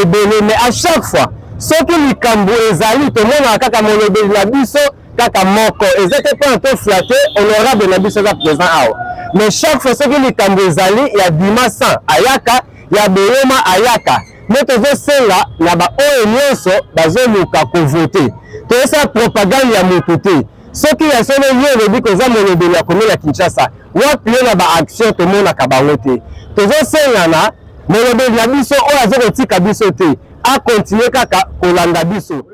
ebele, mais à chaque fois ce qui likambo ezali to mona kaka molobeli na biso kaka moko ezate pas un peu flatté honorable na biso za présent awa, mais chaque fois ce qui likambo ezali ya bima sans ayaka ya boyoma ayaka moto zo senga na ba oyo nyonso bazoluka ko voter to esa propagande ya motuté ce qui ya solo yé rebi ko za molobeli ya komela Kinshasa wapi na ba action to mona ka bango te to zo senga na molobeli na biso oyo azoko tika biso te a continuer kaka kolanda biso.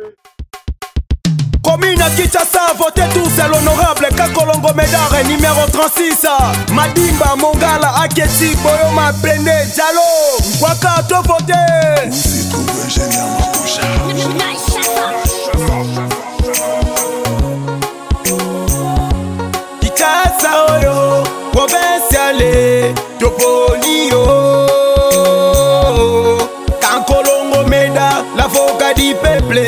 Commune Kinshasa, votez tous à l'honorable Kakolongo Médard numéro 36. Madimba, Mongala, Aketi, Boyoma, Blende, Diallo, Waka, to voter. Vous trouve ingénieur Mangoucha. Kinshasa, Oyo, provinciale, Topolio. Kakolongo Médard, l'avocat du peuple.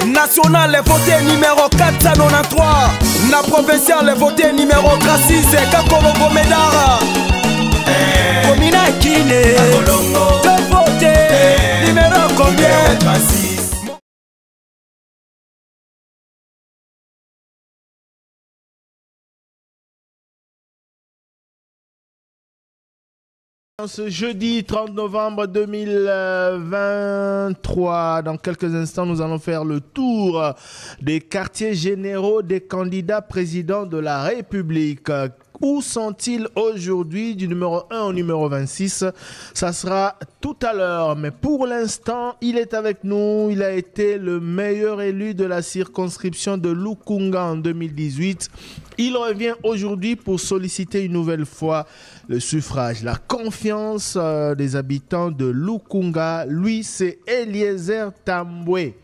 National est voté numéro 493. Na provincial est voté numéro 36. Kakolongo Médard. Komina Kine. De voté numéro combien? 36. Ce jeudi 30 novembre 2023, dans quelques instants, nous allons faire le tour des quartiers généraux des candidats présidents de la République. Où sont-ils aujourd'hui du numéro 1 au numéro 26? Ça sera tout à l'heure, mais pour l'instant, il est avec nous. Il a été le meilleur élu de la circonscription de Lukunga en 2018. Il revient aujourd'hui pour solliciter une nouvelle fois le suffrage, la confiance des habitants de Lukunga. Lui, c'est Eliezer Tambwe.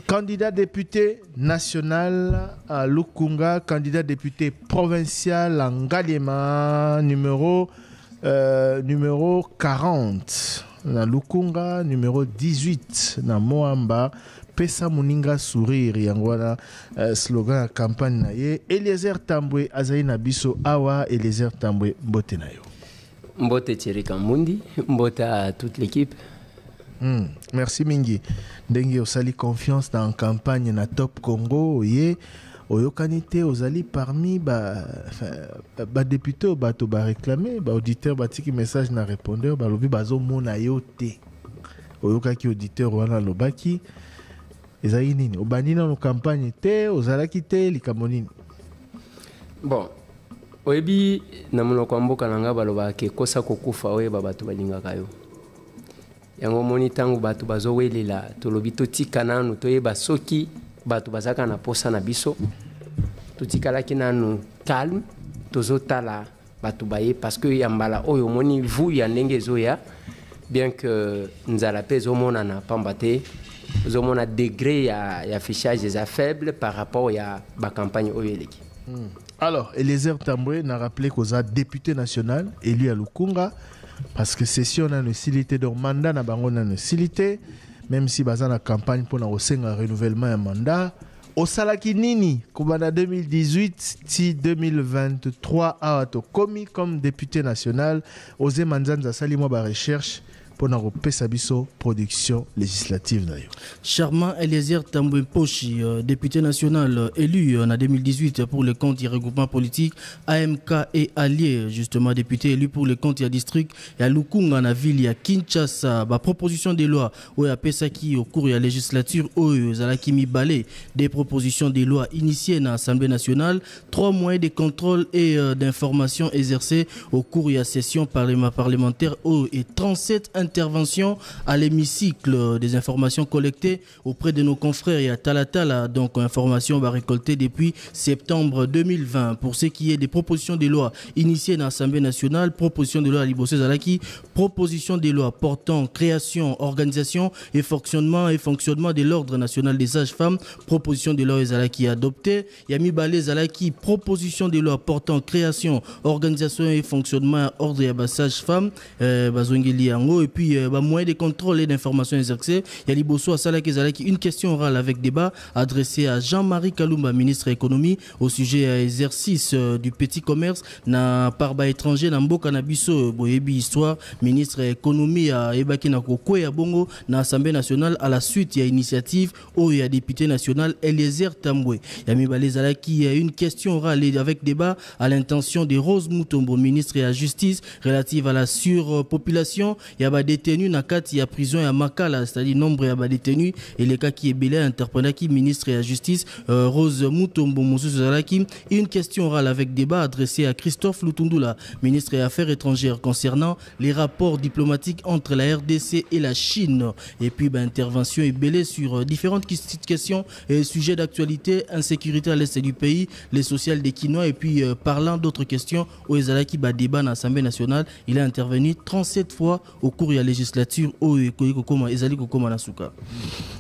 Candidat député national à Lukunga, candidat député provincial à Ngaliema, numéro 40. Na Lukunga, numéro 18. Na Moamba, Pesa Muninga Sourire, yangwana slogan à campagne na ye. Eliezer Tambwe, Azaïna Biso Awa, Eliezer Tambwe, mbote na yo. Mbote Thierry Kambundi, mbote à toute l'équipe. Merci Mingi. Dengue osali confiance dans la campagne na Top Congo ye oyokanite osali parmi ba député ba to ba réclamer ba auditeur ba tiki message na répondeur ba lobi bazo mona yo te oyokaki auditeur wana lobaki ezali nini obandi na no campagne te ozalaki te likambo nini. Bon oyebi na monoko mboka nanga baloba ke kosa kokufa oye bato balingaka yo. Yango moni tangu batu bazowelela tolobi totika nanu toyeba soki batu bazaka na posa na biso totikalaki nanu calme tozotala batu baye parce que yambala oyo moni vu ya ndenge zoya bien que nzala pe zomona na pambate zomona degré ya affichage des faible par rapport ya ba campagne oyo eleki. Alors Eliezer Tambwe n'a rappelé qu'on a député national élu à Lukunga. Parce que session na necessité donc mandat na bango na necessité même si baza na campagne pour na osenga renouvellement un mandat au salaki nini kubana 2018 ti 2023 a to commis comme député national osé manzanza sali mo ba recherche pour na repesa biso production législative na yo. Charmant Eliezer Tambwe Pochi, député national élu en 2018 pour le compte du regroupement politique AMK et alliés, justement député élu pour le compte du district et à Lukunga na ville à Kinshasa. Ba proposition de loi ou à Pesaki au cours de la législature ou zalaki mi balé des propositions de loi initiées dans l'Assemblée nationale, 3 moyens de contrôle et d'information exercés au cours de la session parlementaire et 37 intervention à l'hémicycle, des informations collectées auprès de nos confrères et à Talatala, donc informations récoltées depuis septembre 2020. Pour ce qui est des propositions de loi initiées dans l'Assemblée nationale, proposition de loi à Libossé Zalaki, proposition de loi portant création, organisation et fonctionnement de l'ordre national des sages-femmes, proposition de loi Zalaki adoptée, Yami Balé Zalaki, proposition de loi portant création, organisation et fonctionnement ordre et sages-femmes, Bazongeli Yango, et puis moyen de contrôle et d'information exercée. Il y a Liboso à Salaki Zalaki, une question orale avec débat adressée à Jean-Marie Kalumba, ministre de l'économie, au sujet exercice du petit commerce na parba étranger na mboka na biso boyebi histoire. Ministre de l'économie a ebaki na kokwe ya bongo na Assemblée nationale à la suite il y a initiative où il y a député national Eliezer Tambwe. Il y a Mibale Zalaki, il y a une question orale avec débat à l'intention de Rose Mutombo, ministre de la Justice, relative à la surpopulation. Il y a des détenus na kati ya prison ya Makala, c'est-à-dire nombre ya détenus et les cas qui est belé interpellé qui ministre de la Justice Rose Mutombo Moussou Zalaki. Une question orale avec débat adressée à Christophe Lutundula, ministre des Affaires étrangères, concernant les rapports diplomatiques entre la RDC et la Chine. Et puis intervention est belée sur différentes questions et sujets d'actualité, insécurité à l'est du pays, les sociales des Quinois et puis parlant d'autres questions au Ezalaki débat dans l'Assemblée nationale. Il a intervenu 37 fois au cours de la législature au Ezali Kokoma Nasuka.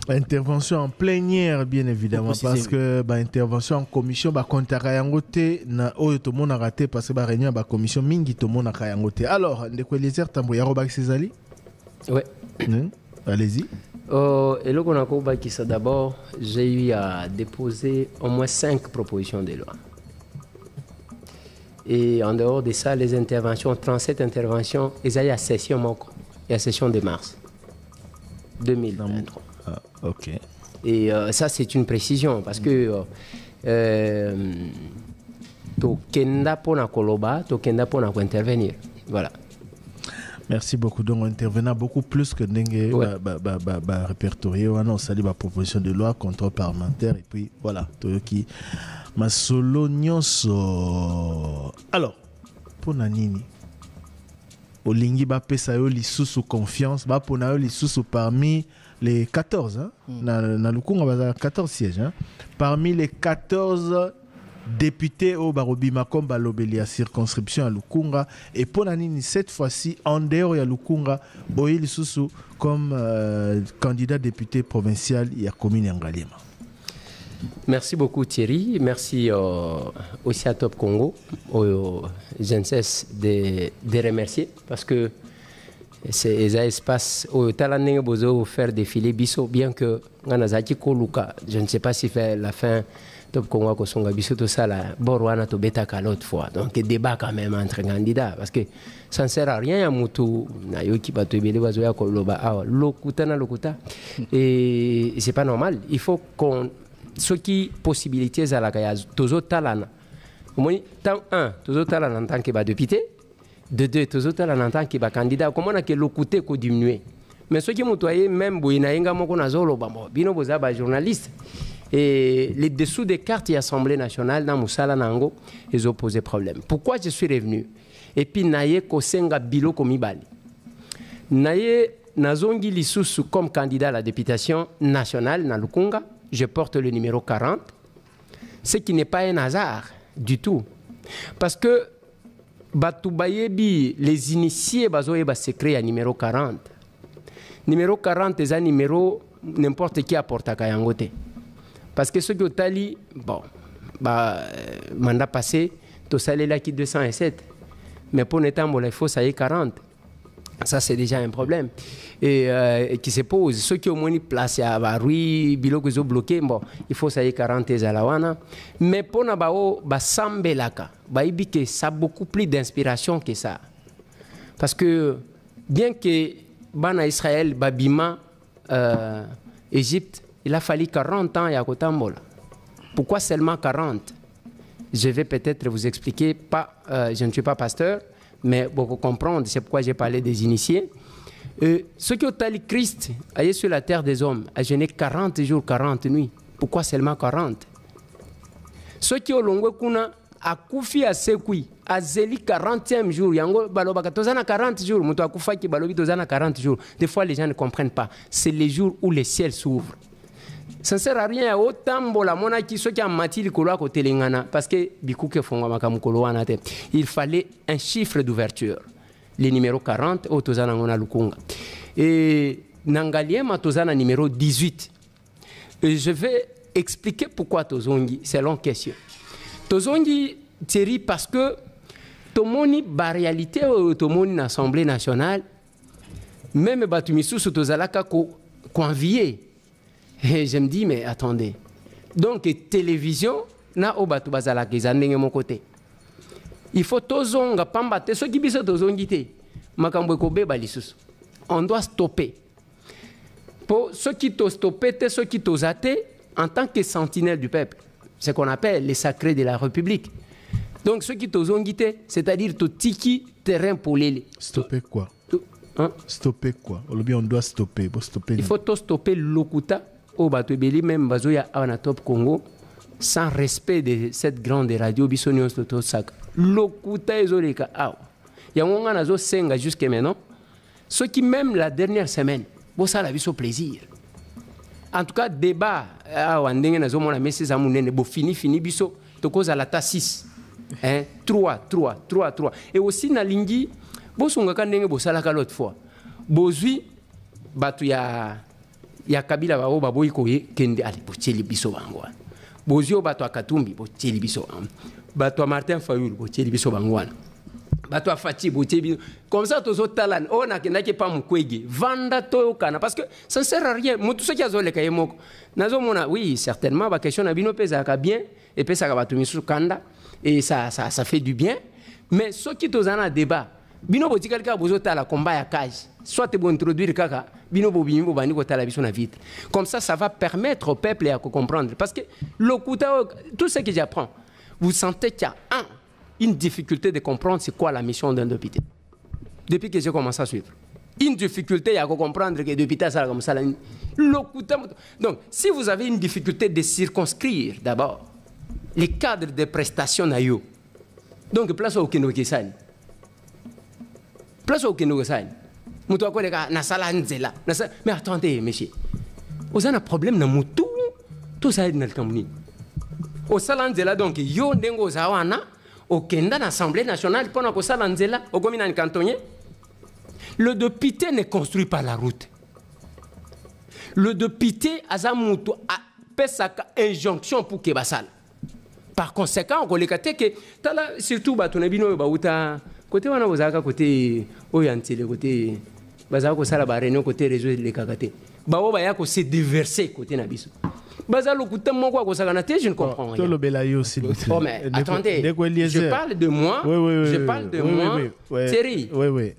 Intervention en plénière bien évidemment parce que intervention en commission kontaka yangote na oyo to mona raté parce que réunion commission mingi to mona yangote. Alors ndeko Eliezer Tambwe ya Robak Césali. Ouais. Allez-y. Et le Konako Bakissa, d'abord, j'ai eu à déposer au moins 5 propositions de loi. Et en dehors de ça, les interventions, 37 interventions, ils avaient à session moko, et à session de mars 2023. Ah, ok. Et ça, c'est une précision parce que to kenda pona koloba, to kenda pona ko intervenir. Voilà. Merci beaucoup. Donc, on intervenant beaucoup plus que Dengue répertorié. On salue la proposition de loi, contrôle parlementaire. Et puis, voilà. Toyoki. Ma solo nyonso. Alors, pour Nanini, Olingi ba pesa yo li sous confiance. Ba pona yo li sous parmi les 14. Hein? Na Lukunga, ba 14 sièges. Hein? Parmi les 14 député au Barobima comme Balobeli à circonscription à Lukunga et Ponanini cette fois-ci en dehors de Lukunga Boïl Soussou comme candidat député provincial il y a commune Ngalema. Merci beaucoup Thierry, merci aussi à Top Congo. Je ne cesse de remercier parce que c'est un espace où Talanenge Bozo faire défiler Bisso bien que Ganazaki Koluka, je ne sais pas si fait la fin Top Congo Kosonga Bisso tout ça là Borwana to beta l'autre fois donc débat quand même entre candidats parce que ça ne sert à rien à Moutou na yoki bato ebele bazoya koloba awa lokuta na lokuta et c'est pas normal il faut qu'on ce qui possibilités à la kaya tozo talana omoni tant un tozo talana en tant que député de deux tozo talana en tant que candidat comment on a que lokuté ko diminuer mais ce qui mutoye même boina yenga moko na zolo bambo bino boza ba journaliste. Et les dessous des cartes de l'Assemblée nationale dans Moussala Nango, ils ont posé problème. Pourquoi je suis revenu? Et puis, naye kosenga bilo komibali. Naye nazongi lisusu comme candidat à la députation nationale na Lukunga, je porte le numéro 40, ce qui n'est pas un hasard du tout. Parce que Batoubayebi, les initiés, bazoye ba secret à numéro 40. Numéro 40, c'est un numéro n'importe qui apporte à Kayangote. Parce que ce que Tali, bon, mandat passé, tu salé là qui 207. Mais pour Netambo, il faut ça y est 40. Ça, c'est déjà un problème. Et qui se pose. Ceux qui ont moins place à Barui, Bilo qui sont bloqués, bon, il faut ça y est 40 à la mais pour Nabao, Sambelaka, que ça a beaucoup plus d'inspiration que ça. Parce que bien que Bana Israël, Babima, Égypte, il a fallu 40 ans à Kotambola. Pourquoi seulement 40? Je vais peut-être vous expliquer, je ne suis pas pasteur, mais beaucoup comprendre, c'est pourquoi j'ai parlé des initiés. Ceux qui ont tali Christ, allé sur la terre des hommes, a jeûné 40 jours, 40 nuits. Pourquoi seulement 40? Ceux qui ont longue kuna, a koufi a sekui, a zeli 40e jour, yango balobaka tozana 40 jours, muto a koufa ki balobi tozana 40 jours. Des fois, les gens ne comprennent pas. C'est les jours où le ciel s'ouvre. Ça ne sert à rien autant la mona qui soit qui a mati le colo à côté l'engana parce que bikouke fonga makamukolo anate. Il fallait un chiffre d'ouverture. Le numéro 40 au tozana ngona lukunga. Et nangaliema tozana numéro 18. Et je vais expliquer pourquoi tozongi selon question. Tozongi Thierry parce que tomoni ba réalité au tomoni l'Assemblée nationale même Batumissou Sotozalaka convié. Et je me dis, mais attendez. Donc, télévision, na Obatu Bazalaka, ils ont mon côté. Il faut tozonga pambate, ceux qui bisent tozongité. Makambo kobe balisusu. On doit stopper. Pour ceux qui t'ont stoppé, ceux qui t'ont zaté, en tant que sentinelle du peuple, ce qu'on appelle les sacrés de la République. Donc ceux qui t'ont guité, c'est-à-dire tout tiki terrain pour les. Stopper quoi? Hein? Stopper quoi? On doit stopper. Il faut tout stopper l'okuta au Batobeli, même Bazoya Anatop Congo, sans respect de cette grande radio Bissonios de Tosak. L'okuta ezoleka awa. Il y a un moment où senga jusqu'à maintenant. Ceux qui même la dernière semaine, bon ça la vie au plaisir. En tout cas débat awa ndenge na zo mona message amunene bo fini biso to cause à la ta 6. Hein 3. Et aussi na lingi bo songa ka ndenge bo sala ka l'autre fois. Bozui batu ya Kabila ba ba boy ko kende ali bo teli biso bangwa. Bozio batu akatumbi bo teli biso. Batu Martin Fayulu bo teli biso bangwana. Bato a Fati Boutibi comme ça tous autres talents on a qui pas mon kwege vanda to kana parce que ça ne sert à rien tout ce qui a zolé kayemoko nazo mona oui certainement ba question na bino pesa ka bien et pesa ka batumi sur kanda et ça fait du bien mais ce qui tous en débat bino botika ka bozota la combat ya cage soit te bon introduire kaka bino bobimi bobani ko tala biso na vite comme ça va permettre au peuple à comprendre parce que l'okuta tout ce que j'apprends vous sentez qu'il y a une difficulté de comprendre c'est quoi la mission d'un député. Depuis que j'ai commencé à suivre. Une difficulté à comprendre que le député ça comme ça. Donc, si vous avez une difficulté de circonscrire d'abord les cadres de prestations à eux, donc place au Keno Kesani. Place au Keno Kesani. Mais attendez, monsieur. Vous avez un problème dans le tout ça est dans le Cameroun. Au Salanzela, donc, yo dengo zawana. Au Kenda, l'Assemblée nationale, pendant que ça, au communal cantonnier, le député ne construit pas la route. Le député a fait injonction pour que Bassal. Par conséquent, on a que surtout, côté côté côté côté réseau de l'Ekakate. C'est déversé côté Nabiso. Je ne comprends rien. Oh, mais attendez, je parle de moi. Je parle de moi. Thierry,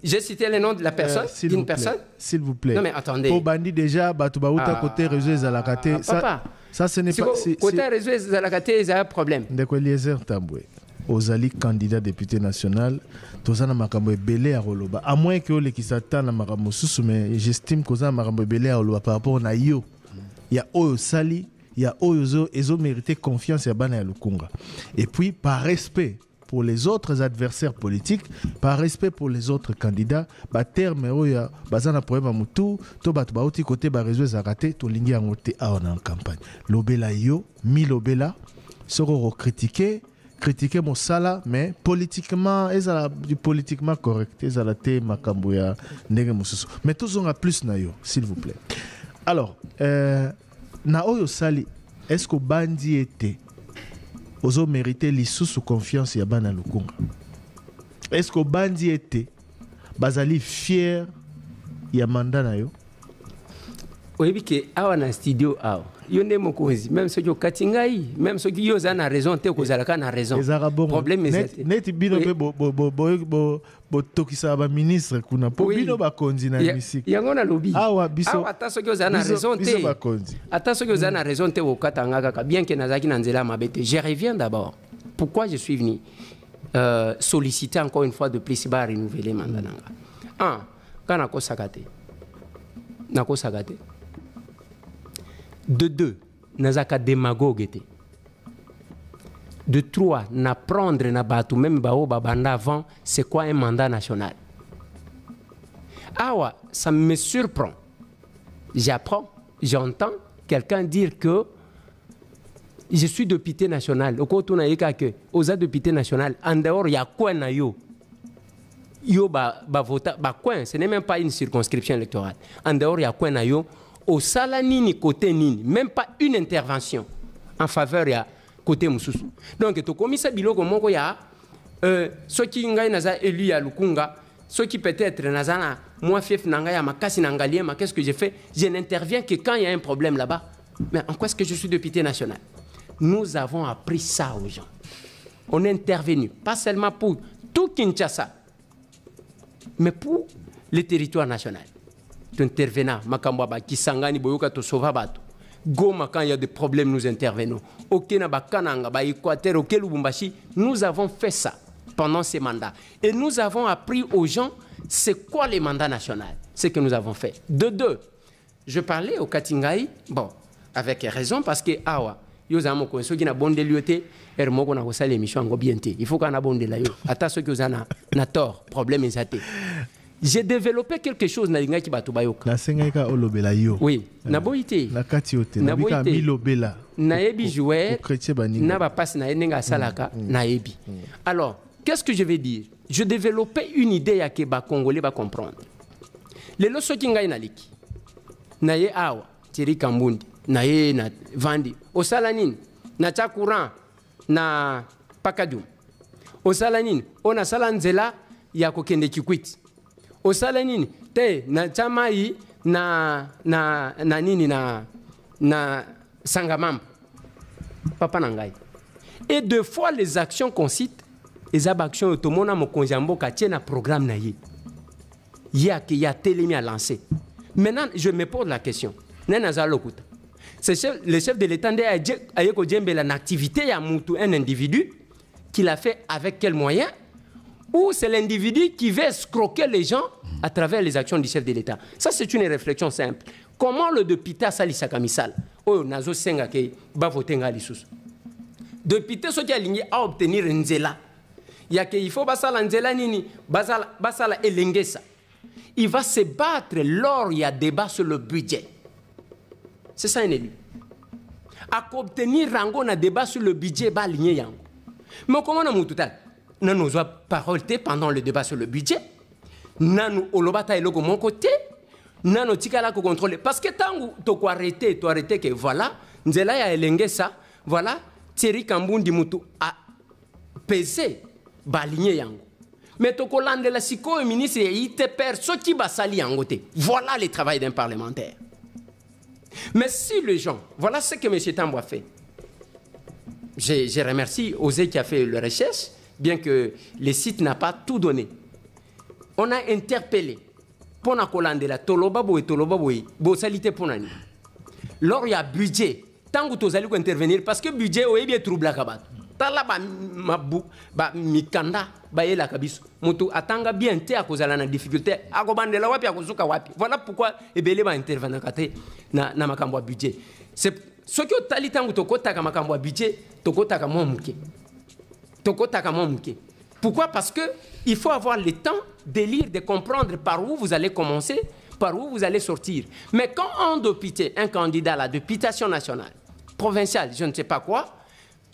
j'ai cité le nom de la personne, d'une personne. S'il vous plaît. Non, mais attendez. Au bandit déjà, Batoubaouta côté réseau Zalakate. Ça, ce n'est pas. Côté réseau Zalakate, il y a un problème. Ndeko Tamboué. Ozali candidat député national, tozana makambo ebele à Roloba. À moins que les qui s'attendent à makambo susu, mais j'estime que ozana makambo ebele à Roloba par rapport à yo. Il y a Oyo Sali. Il y a Oyozo, ils ont mérité confiance à Bana Lukunga. Et puis, par respect pour les autres adversaires politiques, par respect pour les autres candidats, terme oya bazana problème mutu, to batu bauti côté ba réseau zakate, to lingi angote a on en campagne. Lobela yo, mi lobela, soro critiquer mon sala, mais politiquement, politiquement correct, ezala te makambo ya ndenge mususu. Mais tous on a plus na yo, s'il vous plaît. Alors, na oyo sali, est-ce que bandi était ozo mérité sous confiance ya bana Lukunga? Est-ce que bandi était bazali fier ya mandat na yo? Oui, que awa na studio awa. Yonde mokonzi, même ceux qui ont katingai, même ceux qui ont raison, te kozalaka na raison. Problème est net bino bo tokisa ba ministre kuna po bino ba konzi na misiki. Yango na lobby. Awa biso. Awa ta ceux qui ont raison te. Biso ba konzi. Ata ceux qui ont raison te okatanga kaka bien que nazaki na nzela mabete. Je reviens d'abord. Pourquoi je suis venu solliciter encore une fois de plus ba renouveler mandat nanga. Kana ko sakate. Nako sakate. De 2, nazaka démagogue. De 3, n'apprendre na batu même bao babanda avant c'est quoi un mandat national. Awa, ça me surprend. J'apprends, j'entends quelqu'un dire que je suis député national. Au côté na yeka que aux député national en dehors il y a quoi na yo. Yo ba vota ba coin, ce n'est même pas une circonscription électorale. En dehors il y a quoi na yo. Au Salanini côté nini, même pas une intervention en faveur de côté Moussoussou. Donc, tu commis ça biloko moko ya ceux qui ngai naza élu à Lukunga ceux qui peut-être nazana moi fief nangaya makasi nangaliema, qu'est-ce que j'ai fait? Je n'interviens que quand il y a un problème là-bas. Mais en quoi est-ce que je suis député national? Nous avons appris ça aux gens. On est intervenu, pas seulement pour tout Kinshasa, mais pour le territoire national. Tu intervenais, Makambaba, Kisangani, Boyoka, Tosovabatu. Goma, quand il y a des problèmes, nous intervenons. Okena, Kananga, Équateur, Lubumbashi, nous avons fait ça pendant ces mandats. Et nous avons appris aux gens c'est quoi les mandats nationaux. C'est ce que nous avons fait. De deux, je parlais au Katingaï, bon, avec raison, parce que, awa, yo zamo ko so kina bonde lioté er moko na ko sala émission ngo bienté il faut qu'on a bonde la yo ata so ki ozana na tort problème ezate. J'ai développé quelque chose na linga ki bato bayoka na sengaika olobela yo oui na boité na kati ote na bika milobela na yebi jouer na ba passe na yenga salaka na yebi. Alors qu'est-ce que je vais dire? Je développais une idée ya ke ba congolais ba comprendre le lo so ki ngai na liki na ye awa Thierry Kambundi na ye na vandi osala nini na cha courant na pakadum osala nini ona sala nzela ya kokende Kikwiti osala nini te na cha mai na nini na Sangamamba papa nangai. Et deux fois les actions qu'on cite les actions automona mokonzi mboka tie na programme na ye ya télémi à lancer. Maintenant je me pose la question nena za lokuta le chef de l'État a une activité à un individu qu'il a fait avec quels moyens, ou c'est l'individu qui veut escroquer les gens à travers les actions du chef de l'État. Ça, c'est une réflexion simple. Comment le député Salisa Kamisal, oh, nazo senga ke ba voter nga lisusu. Député so ki alingi a obtenir nzela. Ya ke il faut basala nzela nini, basala elengesa. Il va se battre lors il y a débat sur le budget. C'est ça un élu. À obtenir rango na débat sur le budget ba aligné yango. Mais comment on a moututa? Nous nous parole pendant le débat sur le budget. Nanu olobata eloko mon côté. Nanu tikala ko contrôler parce que tangu to arrêter que voilà, nzela ya elenge ça, voilà, Thierry Kambundi mutu a pesé ba aligné yango. Mais to kolande la siko ministre ite perso qui ba sali yango te. Voilà le travail d'un parlementaire. Mais si les gens, voilà ce que M. Tambo a fait. Je remercie Osé qui a fait la recherche, bien que le site n'a pas tout donné. On a interpellé pour la Tolobaboy, Bossalité Ponani. Lors il y a budget, tant que tu allez intervenir, parce que budget est bien trouble à Kabat. Talaba mabu ba mikanda ba yela kabiso mutu atanga bien te akozala na difficulté akobandela wapi akozuka wapi. Voilà pourquoi ebele ba intervenir kate na makambo budget. C'est ce que tali tangu tokota ka makambo budget tokota ka momuke. Tokota ka momuke. Pourquoi? Parce que il faut avoir le temps de lire, de comprendre par où vous allez commencer, par où vous allez sortir. Mais quand on député, un candidat à la députation nationale, provinciale, je ne sais pas quoi,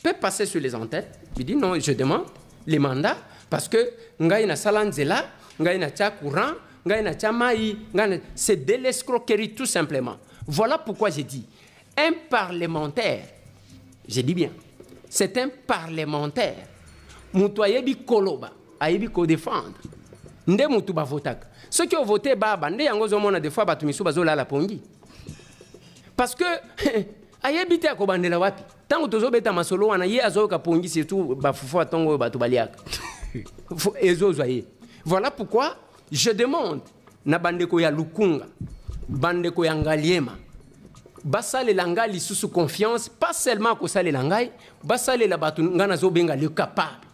peut passer sur les entêtes. Il dit non, je demande les mandats parce que ngai na salanzela, ngai na tia courant, ngai na tia mai, c'est de l'escroquerie tout simplement. Voilà pourquoi j'ai dit un parlementaire. J'ai dit bien, c'est un parlementaire. Mutu ayebi koloba, ayebi ko défendre. Nde mutu ba votaka. Ceux qui ont voté baba, nde yango zomona des fois batu misu bazola la pongi. Parce que ayebite akobandela wapi tango tozobeta masolo wana ye azoka pongi surtout bafufu atongo batu baliaka ezozoye. Voilà pourquoi je demande na bandeko ya Lukunga, bandeko ya Ngaliema, basale langali sous confiance, pas seulement ko sale langai, basale la batu ngana zobenga le capable,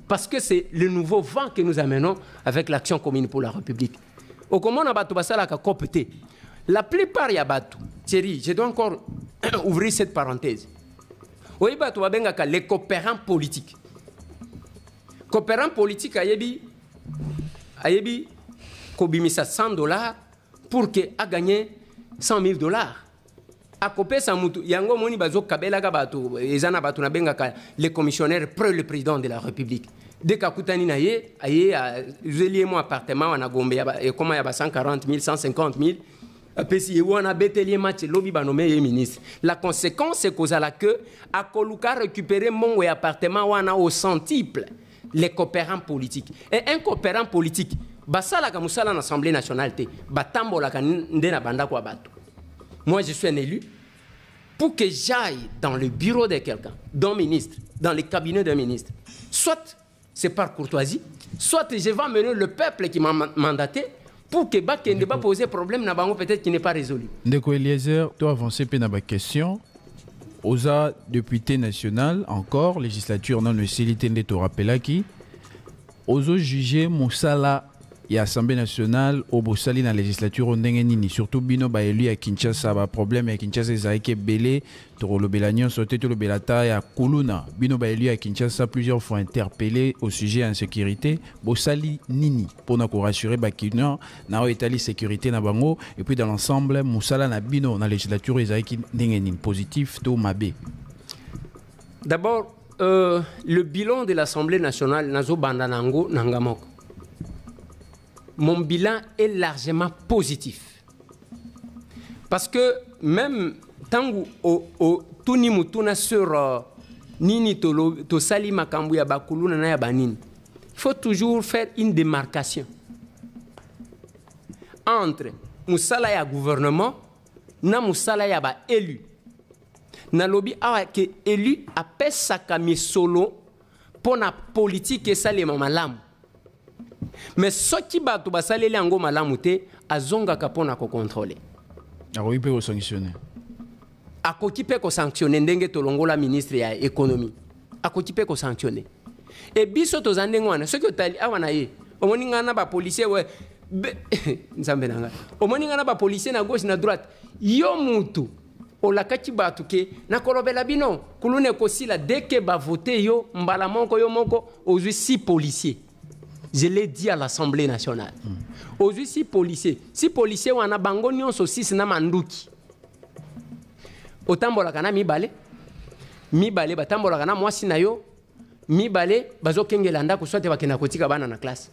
parce que c'est le nouveau vent que nous amenons avec l'action commune pour la République. Au comment na batu basala ka copté. La plupart ya batu, Thierry, je dois encore ouvrir cette parenthèse. Oui, batu babenga ka les coopérants politiques. Coopérants politiques ayebi kobimisa $100 pour que a gagné $100,000. A copé sa mutu yango moni bazo kabela ka batu ezana batu na benga ka les commissionnaires près le président de la République. Dès qu'akutani na ye aye zelié mon appartement na Gombe et comment ya ba 140,000 150,000. La conséquence c'est qu'aux ala que à Koluka récupérer mon appartement wana au centuple les coopérants politiques. Et un coopérant politique basala ka musala na Assemblée nationale te batambola ka ndena banda kwa bato. Moi je suis un élu pour que j'aille dans le bureau de quelqu'un, d'un ministre, dans le cabinet d'un ministre. Soit c'est par courtoisie, soit je vais amener le peuple qui m'a mandaté pour que Baké ne pas poser problème na bango peut-être qui n'est pas résolu. Ndeko Eliezer, tu avancer pe na ba question. Oza député national encore législature non le célité de to rappelaki. Ozo juger Moussala et Assemblée nationale au Bossali dans la législature on nini surtout bino ba élu à Kinshasa ba problème à Kinshasa ezaki belé to lo belanyon sauté to lo belata ya Kuluna bino ba élu à Kinshasa plusieurs fois interpellé au sujet insécurité Bossali nini pour na ko rassurer ba kino na étali sécurité na bango et puis dans l'ensemble Moussala na bino dans la législature ezaki nini positif to mabe. D'abord le bilan de l'Assemblée nationale nazo bandanango nangamoko. Mon bilan est largement positif. Parce que même tant que Tuni Mutuna sur Nini to Sali Makambu ya Bakuluna na ya Banini, il faut toujours faire une démarcation entre Moussala ya gouvernement na Moussala ya ba élu. Na lobby awa ke élu a pesa kami solo pour la politique et ça les mamalamu. Mais ce qui va tout basaler les angoma lamouté a zonga kapona ko contrôler. A oui peut sanctionner. A ko qui peut ko sanctionner ndenge to longola ministre ya économie. A ko qui peut ko sanctionner. Et biso to zandengo wana ce que tali awana ye. Omoni ngana ba policier we nzambe nanga. Omoni ngana ba policier na gauche na droite. Yo mutu olakaki batu ke na kolobela bino kulune ko sila dès que ba voter yo mbala moko yo moko aux 6 policiers. Je l'ai dit à l'Assemblée nationale. Aujourd'hui, si policiers ont un bango nyonso 6 na manduki. Otambola kana mibale batambola kana mwasi na yo mibale bazo kengelanda ko sote bakena kotika bana na classe.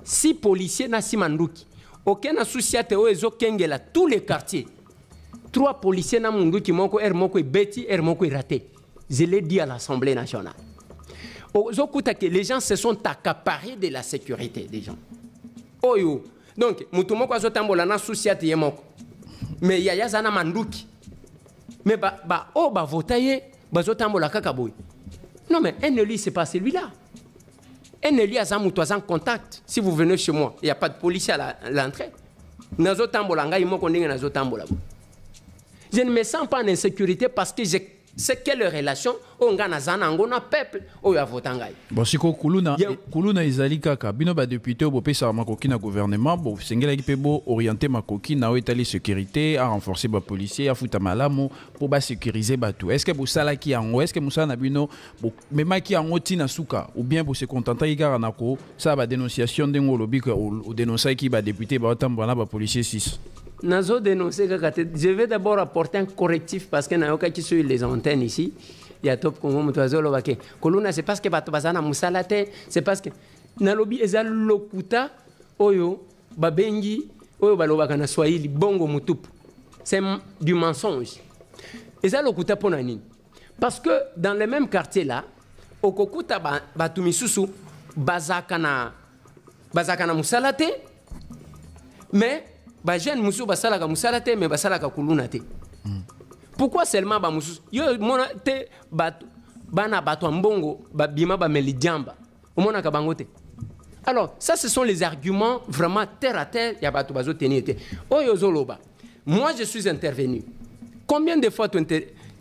Si policiers na si manduki. Aucun associate o ezo kengela tous les quartiers. 3 policiers na munduki moko moko beti moko raté. Je l'ai dit à l'Assemblée nationale. Les gens se sont accaparés de la sécurité des gens. Oyo. Donc, mutumo kwa zotambola na société yemoko. Mais yaya zana manduki. Mais ba votaye ba zotambola kakaboy. Non mais un élu c'est pas celui-là. Un élu a en contact. Si vous venez chez moi, il n'y a pas de policier à l'entrée. Nazo tambola ngai moko ndenge nazo tambola. Je ne me sens pas en insécurité parce que j'ai c'est quelle relation on gagne na peuple ou ya votangai. Bon siko kuluna ezali kaka bino ba député bo pesa makoki na gouvernement bo sengela ki pe bo orienter makoki na étali sécurité à renforcer ba policier à futa malamu pour ba sécuriser ba tout. Est-ce que bo sala ki yango est-ce que musa na bino bo mema ki yango tina suka ou bien bo se contenter igara nako ça ba dénonciation dengo lobi ko ou dénoncer ki ba député ba tambana ba policier 6. Nazo dénoncer je vais d'abord apporter un correctif parce que nayoka qui sur les antennes ici il y a top Congo mutwazolo bake koluna c'est parce que bato bazana musalate c'est parce que nalobi ezal lokuta oyo babengi oyo balobaka na Swahili bongo mutupu c'est du mensonge ezal lokuta pona nini parce que dans le même quartier là okokuta batu misusu bazaka na musalate mais ba jeune musu basala ka musala te mais basala ka kuluna te. Pourquoi seulement ba musu yo mona te bana bato mbongo ba bima ba melijamba. Omona ka bango te. Alors, ça ce sont les arguments vraiment terre à terre ya bato bazo tenir te. Oyo zoloba. Moi je suis intervenu. Combien de fois tu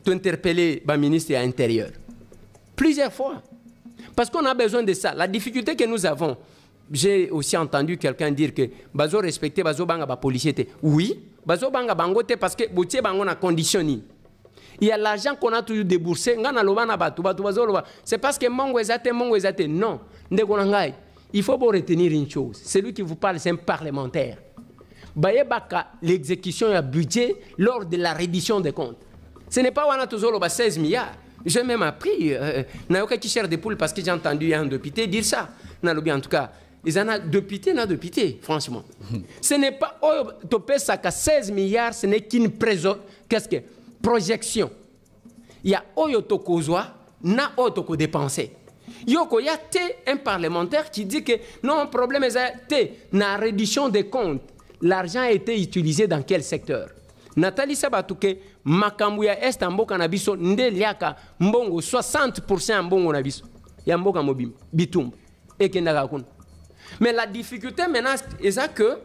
interpellé ba ministre à l'intérieur? Plusieurs fois. Parce qu'on a besoin de ça. La difficulté que nous avons. J'ai aussi entendu quelqu'un dire que bazo respecter bazo banga ba policier. Oui, bazo banga bangote parce que boutier bango na conditionné. Il y a l'argent qu'on a toujours déboursé, ngana loba na batu bazo loba. C'est parce que mongo ezate. Non, ndeko ngai. Il faut bien retenir une chose. Celui qui vous parle c'est un parlementaire. Baye baka l'exécution du budget lors de la reddition des comptes. Ce n'est pas wana tozolo ba 16 milliards. J'ai même appris nayoka qui cherche des poules parce que j'ai entendu un député dire ça. Nalobi en tout cas ils en ont député, franchement. Ce n'est pas, topé ça qu'à 16 milliards, ce n'est qu'une projection. Il y a oyo tokozwa, na oyo toko dépenser. Yoko, il y a un parlementaire qui dit que non, le problème est la réduction des comptes. L'argent a été utilisé dans quel secteur? Nathalie Sabatouke, Makambuya Est Mboka Nabiso, Ndeliaka, Mbongo, 60% Mbongo Nabiso. Ya Mboka Mobim, Bitum, et Kendagakun. Mais la difficulté maintenant, c'est que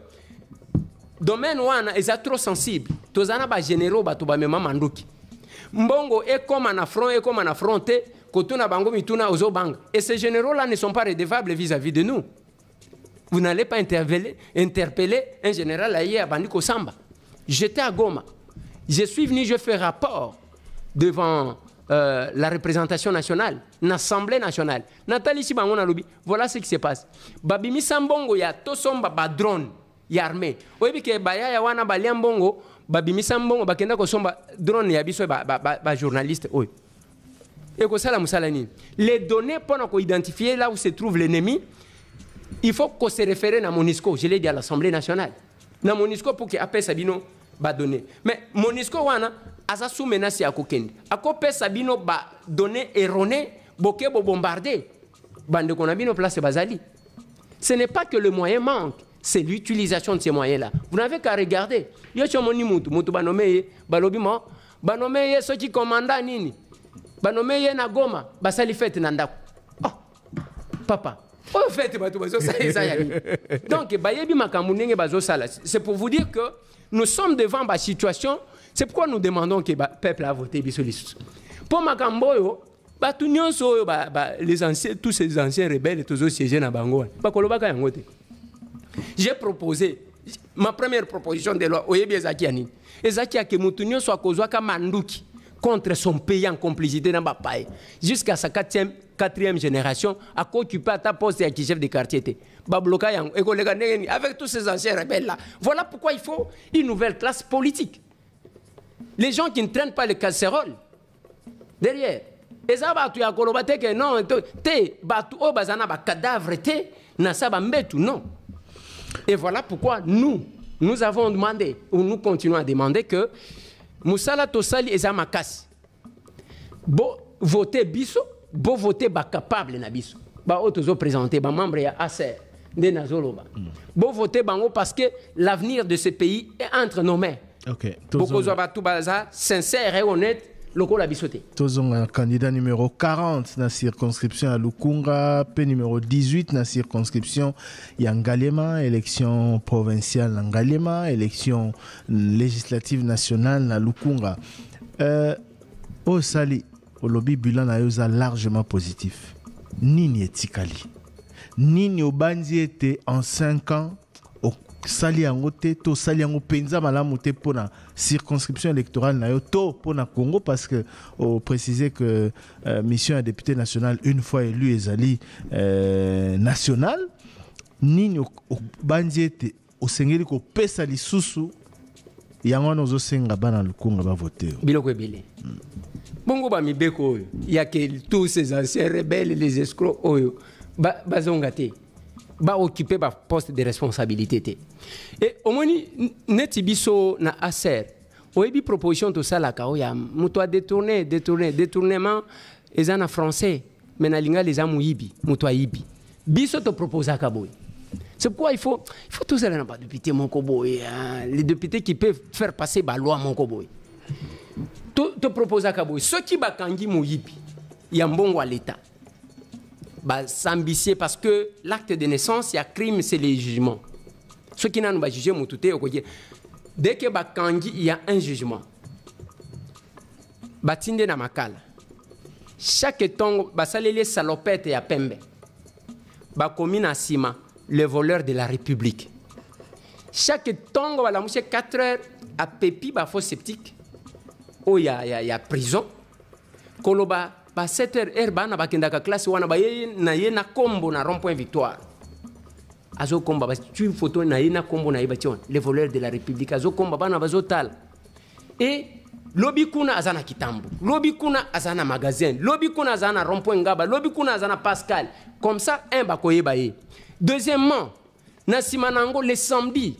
domaine wana est trop sensible. Tozana ba généraux ba toba mema manduki. Mbongo est comme en affront et comme en affronté, kotuna bango mituna ozo bang. Et ces généraux-là ne sont pas redevables vis-à-vis de nous. Vous n'allez pas interpeller un général aïe à Bandiko Samba. J'étais à Goma. Je suis venu, je fais rapport devant la représentation nationale, l'Assemblée nationale. Nathalie Sibangona Lobi, voilà ce qui se passe. Babimi Sambongo, il y a Tosomba drone, il y a armée. Oui, que Baya Yawana Baliambongo, Babimi Sambongo, Bakenda Kosomba drone, il y a biso journaliste. Oui. Et que ça, la Moussalani. Les données pour identifier là où se trouve l'ennemi, il faut qu'on se réfère à Monisco. Je l'ai dit à l'Assemblée nationale. Na Monisco pour qu'il appelle Sabino ba donner. Mais Monisco wana asa sous menace à kokende. Akope Sabino ba donner erroné boké bo bombarder. Bande qu'on a bino place bazali. Ce n'est pas que le moyen manque, c'est l'utilisation de ces moyens-là. Vous n'avez qu'à regarder. Yo chomoni mutu ba nommé balobimo ba nommé ceux qui commandent nini. Ba nommé na Goma ba sali fête na ndako. Oh papa. Oh, fait, donc, c'est pour vous dire que nous sommes devant la situation. C'est pourquoi nous demandons que le peuple a voté. Pour Makamboyo, les anciens, tous ces anciens rebelles, tous ces siégés dans Bango. J'ai proposé, ma première proposition de loi, contre son pays en complicité dans Bapaye, jusqu'à sa quatrième génération, à occuper ta poste de chef de quartier. Avec tous ces anciens rebelles-là. Voilà pourquoi il faut une nouvelle classe politique. Les gens qui ne traînent pas les casseroles derrière. Et ça, non, non. Et voilà pourquoi nous avons demandé, ou nous continuons à demander que Moussala Tosali et Makasi. Bo voter biso, bo voter ba capable na biso. Ba otozo présenter ba membre ya ACR de Nazoloba. Bo voter bango parce que l'avenir de ce pays est entre nos mains. OK. Boko zo ba tout baza sincère et honnête loko la bisoté. Tozonga candidat numéro 40 na circonscription à Lukunga, P numéro 18 na circonscription Yangalema, élection provinciale Yangalema, élection législative nationale na Lukunga. Au Sali, au lobby bilan na yoza largement positif. Nini etikali. Nini obandi était en 5 ans au Sali Angote, to Sali Ango penza malamu te pour la circonscription électorale na yo to pour na Congo parce que on précisait que mission à député national une fois élu ezali national. Nini obandi était au sengeli ko pesa lisusu yango nozo senga bana Lukunga ba voter. Biloko ebele. Bongo ba mibeko oyo, il y a que tous ces anciens rebelles, les escrocs oyo ba zongate. Ba occuper ba poste de responsabilité. Et au moins neti biso na ACR. Oyebi proposition to sala ka oya muto a détournement ezana français mais na linga les amuyibi muto ayibi. Biso to proposer ka boy. C'est pourquoi il faut tous les députés mon koboy, les députés qui peuvent faire passer la loi mon koboy. Te propose à Kaboy. Ceux qui bakangi mouyibi, il y a un bon à l'État. S'ambitier parce que l'acte de naissance, il y a crime, c'est le jugement. Ceux qui n'ont pas jugé mon touté, dès que bakangi, il y a un jugement. Batinde na makala. Chaque temps, basalele salopette et à pembe. Bakomi na sima. Le voleur de la République. Chaque temps, la mouche 4 heures à Pépi, ba faux sceptique. Oh, il y a prison. Koloba, ba 7 heures, herba na bakenda ka classe wana ba na kombo na rond-point Victoire. Azo komba ba tu une photo na kombo na yeba le voleur de la République. Azo komba bana bazotal. Et lobi kuna azana kitambo. Lobi kuna azana magasin. Lobi kuna azana rond-point Ngaba. Lobi kuna azana Pascal. Comme ça, un bakoyeba ye. Deuxièmement, na simanango le samedi,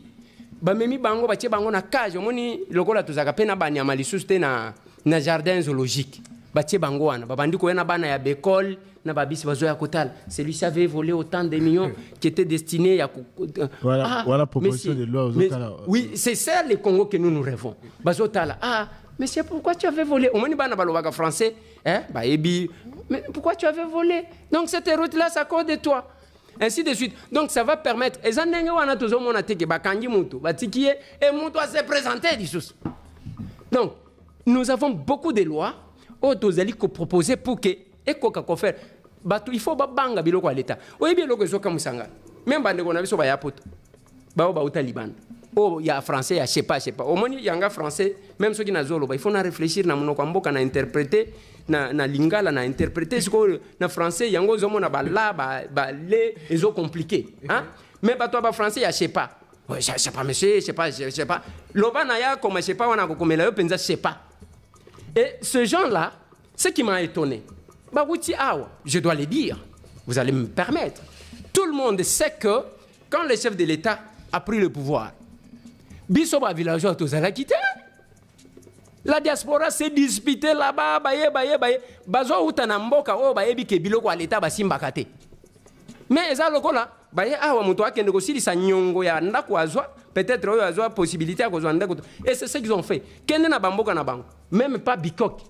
bamemi bango batie bango na cage, omoni lokola tozaka pe na banyama lisusu te na jardin zoologique. batie bango wana babandi koyena bana ya bekol na babisi bazo ya kotala celui-ci avait volé autant de millions qui étaient destinés à voilà proposition de loi oui c'est ça le Congo que nous rêvons bazo tala monsieur pourquoi tu avais volé au moins bana balobaka français hein ba ebi mais pourquoi tu avais volé donc cette route là ça cause de toi ainsi de suite donc ça va permettre et zanenge wana tozo mona teke bakangi mutu batikiye et mutu a se présenter dissous donc nous avons beaucoup de lois autozali ko proposer pour que ekoka ko faire batu il faut babanga biloko à l'état oyebi biloko ezoka musanga même bande ko na biso ba ya poto ba uta libanda il y a français, il y a je sais pas. Au moins, il y a un français, même ceux qui n'ont pas, il faut réfléchir, na monokamboka na interpréter, na lingala na interpréter, ce que na français, il y a un zomo na bala, les ils ont compliqué, hein. Mais bah toi, bah français, il y a je sais pas. Ouais, je sais pas, monsieur, je sais pas. Loba na ya comme je sais pas, on a comme la penza je sais pas. Et ce genre-là, ce qui m'a étonné, bah wuti awa, je dois le dire, vous allez me permettre. Tout le monde sait que quand le chef de l'État a pris le pouvoir, Bisoba villageois tous à la quitter. La diaspora s'est disputée là-bas, baye. Bazo utanamboka o baye bi ke biloko à l'état basimbakate. Mais eza lokola baye awa muto akende ko silisa nyongo ya ndako azwa, peut-être o azwa possibilité à kozwa ndako. Et c'est ce qu'ils ont fait. Kende na bamboka na bango, même pas Bikok.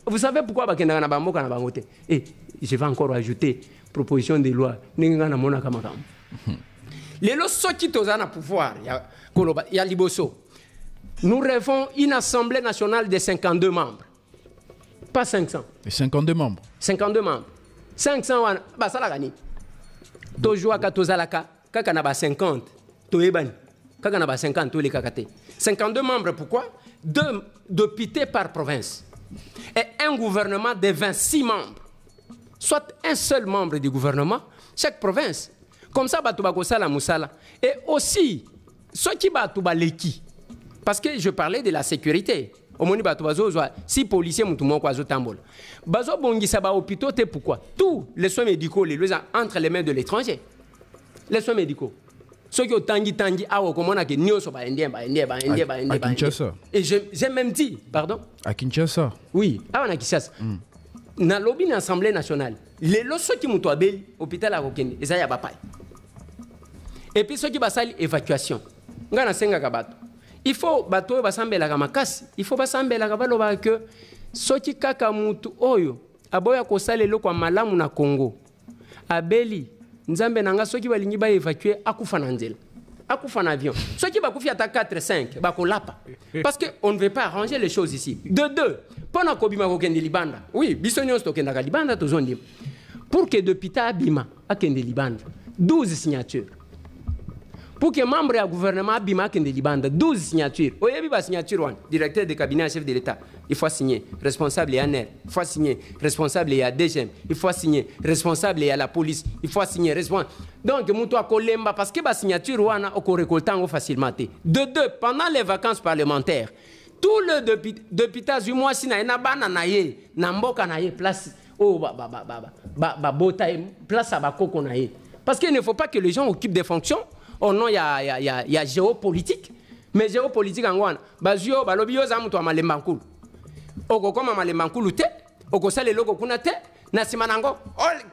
Vous savez pourquoi bakenda na bamboka na bango te? Et je vais encore ajouter proposition de loi ninga na mona kama kama. Les lois qui sont en pouvoir, il y a Liboso. Nous rêvons une assemblée nationale de 52 membres. Pas 500. Et 52 membres. 52 membres. 500, bah ça l'a gagné. Toujours à Katozalaka, Kakanaba 50. Toebani, Kakanaba 50, tous les Kakate. 52 membres, pourquoi? 2 députés par province. Et un gouvernement de 26 membres. Soit un seul membre du gouvernement, chaque province. Comme ça, Batouba Sala Moussala. Et aussi, ceux qui Batouba Leki. Parce que je parlais de la sécurité. Au moins, si policiers Moutoumon Kwazo Tambol. Bazo Bongi Saba hôpitaux, c'est pourquoi? Tous les soins médicaux, les entre les mains de l'étranger. Les soins médicaux. Ceux qui ont tangi, comme on a que Nio Soba Indien, à Kinshasa. Et j'ai même dit, pardon? À Kinshasa. Oui, à Kinshasa. Dans le lobby de l'Assemblée nationale, les lois qui m'ont abel, hôpital à Rokende, et ça y a pas. Et puis ceux qui basali évacuation. Ngana senga kabato. Il faut bato basambela kamakasi, il faut basambela kabalo ba que ceux qui kaka mutu oyo aboya kosala lelo kwa malamu na Congo. Abeli nzambe nanga ceux qui balingi ba évacuer akufa na nzela. Akufa na avion. Ceux qui ba kufi ata 4 5 ba kolapa. Parce que on ne veut pas arranger les choses ici. De deux, pendant kobima kokende libanda. Oui, bisonyo stokenda ka libanda tozondi. Pour que depuis ta abima akende libanda 12 signatures. Pour que membre du gouvernement Abima Kende Libanda, 12 signatures. Oyebi ba signature one, directeur de cabinet chef de l'État, il faut signer. Responsable et ANR, il faut signer. Responsable et à DGM, il faut signer. Responsable et à la police, il faut signer. Donc, moutou a kolemba parce que ba signature wana oko récoltant facilement. De deux, pendant les vacances parlementaires, tout le député du mois si na bana naye, na mboka naye place oh place à bakoko naye. Parce qu'il ne faut pas que les gens occupent des fonctions. Oh non, il y a géopolitique. Mais géopolitique en Gouana, Bazio, Balobio, Zamouto, Malembankul. Oko comme Malembankul, Oko Sale Logo Kunate, Nasimanango,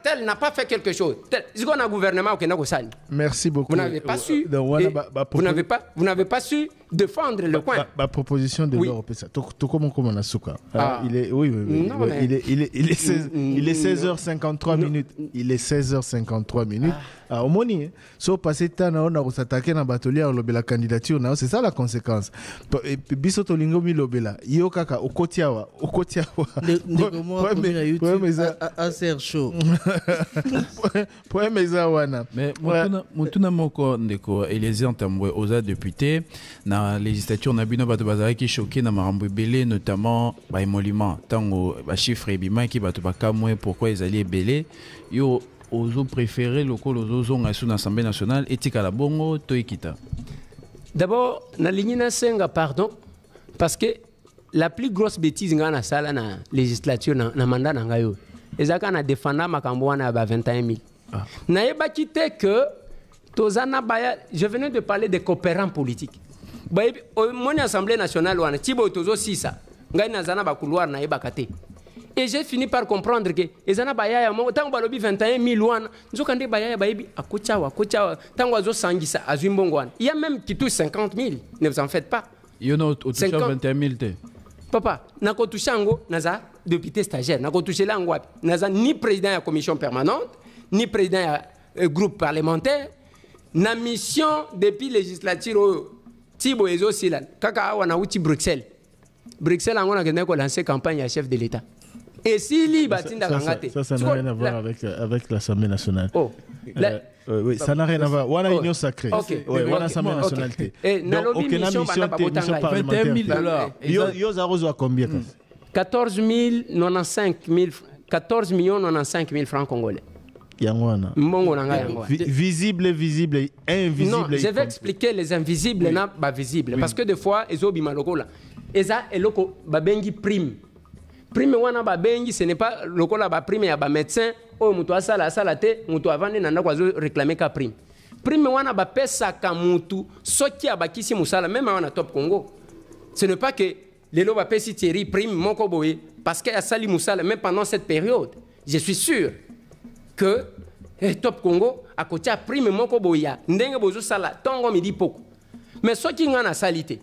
tel n'a pas fait quelque chose. C'est qu'on a un gouvernement qui n'a pas fait. Merci beaucoup. Vous n'avez pas su. Vous n'avez pas su défendre le coin. Ma proposition de l'Europe, c'est comment on a souka. Il est, oui, il est 16h53 minutes. Il est 16h53 minutes. Au moins, si on passe le temps, on a s'attaquer dans la candidature, c'est ça la conséquence. Bisoto lingo mi lobela. Yo kaka okotiawa. ACR show. Point meza wana. Mais mutuna moko ndeko Eliezer Ntambwe oza député na législature na bino bato bazali ki choqué na marambo belé notamment ba émolument tango ba chiffre bima ki bato bakamwe pourquoi ils allaient belé yo ozo préféré lokolo zonga sous l'Assemblée nationale etika la bongo to ekita. D'abord na lignina senga pardon parce que la plus grosse bêtise ngana sala na législature na mandat na ngayo ezaka na défendre makambo wana ba 21 000. Na yeba kité que tozana baya je venais de parler des coopérants politiques. Mon assemblée nationale wana tibo tozo sisa ngai nazana ba couloir na yeba kate. Et j'ai fini par comprendre que ezana bayaya mo tango balobi 21 000 wana nzokande bayaya bayebi akochawa tango azo sangisa azumbongwana. Il y a même qui touche 50 000, ne vous en faites pas. Il y en a au touché 21 000 te. Papa, nako touchango naza député stagiaire, nako touché lango wapi. Naza ni président de la commission permanente, ni président du groupe parlementaire, na mission depuis législature Tibo ezo silan. Kaka awa na uti Bruxelles. Bruxelles on a lancé campagne à chef de l'État. Et si li batinda kangate. Ça n'a rien à voir avec l'Assemblée nationale. Oh. Oui, ça n'a rien à voir. On a union sacrée. On a l'Assemblée nationale. Donc, aucune mission parlementaire. 21 000 $. Yo zarozo à combien? 14 095 000 francs congolais. Yangwana. Visible, invisible. Non, je vais expliquer les invisibles et pas visibles. Parce que des fois, ils ont bimaloko là. Eza eloko babengi prime. Prime wana babengi, ce n'est pas lokola ba prime ya ba médecin o mutu asala te mutu avandi nanda kwa zo réclamer ka prime. Prime wana ba pesa ka mutu soki abakisi musala même wana Top Congo. Ce n'est pas que lelo ba pesi Thierry prime moko boye parce que asali musala même pendant cette période. Je suis sûr que Top Congo a kotia prime moko boya ndenge bozo sala tongo midi poko. Mais ce qui est en salité,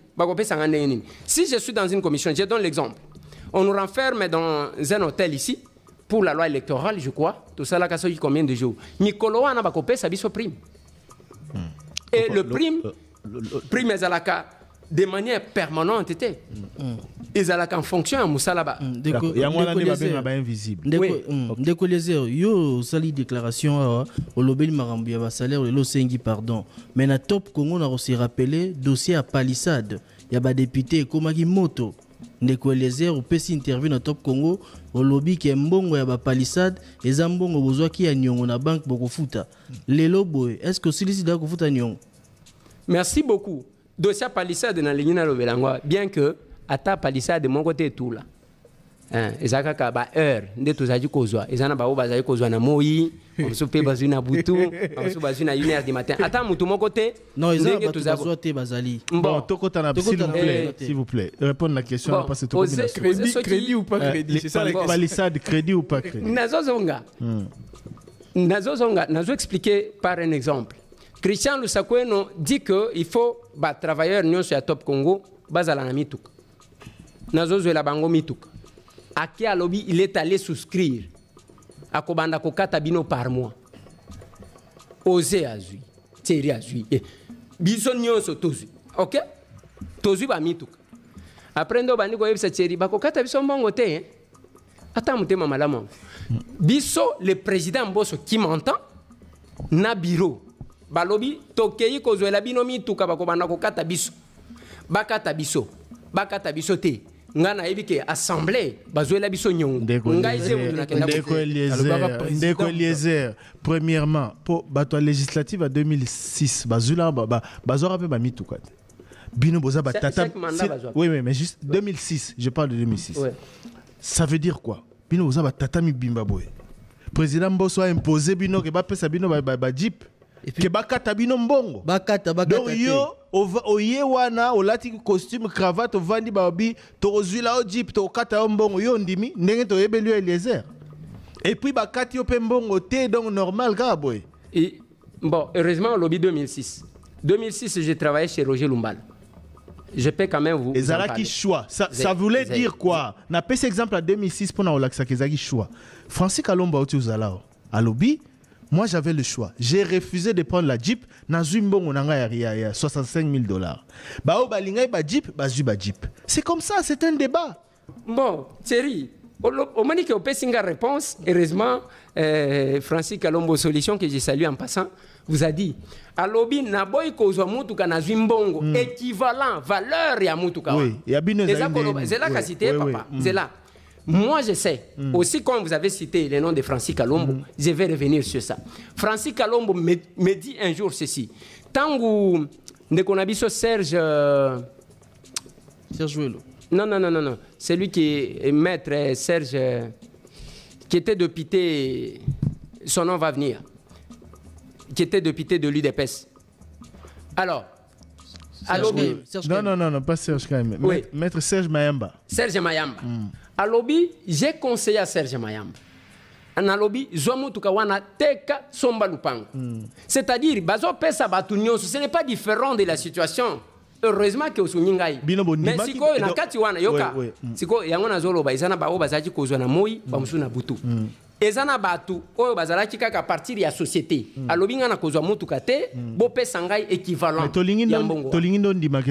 si je suis dans une commission, je donne l'exemple. On nous renferme dans un hôtel ici, pour la loi électorale, je crois. Tout ça, là, combien de jours? Mikolo, on a bakopé, ça biso prime. Et le prime, prime est de manière permanente. Ils ont en fonction à Moussalaba. Il y a un invisible. Ndeko Lézère, yo sali déclaration au lobby Marambi à salaire le Losengi pardon. Mais na Top Congo on a aussi rappelé dossier à palissade. Il y a ba député Komaki Moto. Ndeko Lézère au pesi interview na Top Congo au lobby qui mbongo ya ba palissade et zambongo bozwa ki ya nyongo na banque boko futa. Lelo boy, est-ce que celui-ci da ko futa nyongo? Merci beaucoup. Dossier palissade na ligne na lobelangwa bien que ata palissade de mon côté tout là. Ezaka ka ba heure nde tozaji kozwa ezana ba obazaji kozwa na moyi on se pe bazu na butu on se bazu na 1h du matin ata mutu mon côté non ezaka tozwa te bazali bon tokota na s'il vous plaît répondre la question bon, parce que tout crédit ou pas crédit c'est ça la question palissade crédit ou pas crédit nazo expliquer par un exemple. Christian Lusakweno dit que il faut ba travailleurs nyonso ya Top Congo bazala na mituka nazo la bango mituka aki alobi il est allé souscrire à kobanda kokata bino par mois osé azui Thierry azui biso nyonso tozu OK tozu ba mituka après ndo bandi ko yebisa Thierry bakokata biso mbongo te ata mutema malamu biso le président Mbosso qui m'entend na bureau balobi tokei kozwela bino mituka bakobanda kokata biso bakata biso te ngana ebike assemblée bazwela biso nyongo Ndeko Eliezer premièrement pour bato législative à 2006 bazula bazora pe ba mituka bino boza batata oui mais juste 2006 je parle de 2006 ouais. Ça veut dire quoi bino boza batata mi bimba boy président Mbosso a imposé bino ke ba pesa bino ba jeep ke bakata bino mbongo bakata donc yo oye wana olati costume cravate ovandi babi tozwila o jeep to kata mbongo yo ndimi ndenge to yebeli Eliezer et puis bakati yo pe mbongo te donc normal ka boy et bon heureusement au lobby 2006 j'ai travaillé chez Roger Lumbala. Je peux quand même vous et Zalaki choix ça voulait dire quoi na pèse exemple à 2006 pour na olaksa kezaki choix Francis Kalomba oti uzalao à lobby. Moi, j'avais le choix. J'ai refusé de prendre la Jeep. Nazumbo, on a 65 000 $. Bao balingay ba Jeep, bazu ba Jeep. C'est comme ça, c'est un débat. Bon, Thierry, au moment où on singa réponse, heureusement, Francis Kalombo Solution, que j'ai salué en passant, vous a dit, à lobby, naboy kozo mutuka na zumbongo, équivalent, valeur ya mutuka. Oui, il y a bien des c'est là qu'a cité, papa. C'est là. Moi, je sais, aussi comme vous avez cité le nom de Francis Kalombo, je vais revenir sur ça. Francis Kalombo me dit un jour ceci. Tant que qu'on a vu Serge Ouelo. Non. C'est lui qui est maître, Serge, qui était député, son nom va venir, qui était député de l'UDPS. Alors, non, pas Serge Kaime. Oui. Maître Serge Mayamba. Serge Mayamba. À lobby, j'ai conseillé à Serge Mayamba. Na lobby, Zouamoutuka wana teka somba lupango. C'est-à-dire, bazo pesa batu nyonso, ce n'est pas différent de la situation. Heureusement que Osuningai. Mais si ko na kati wana yoka, si ko yango na zolo ba izana ba o bazaji kozwa na moi, ba musuna butu. Ezana batu oyo bazalaki kaka partir ya société. Alobi nga na kozwa mutuka te, bo pesa ngai équivalent. Tolingi ndo ndima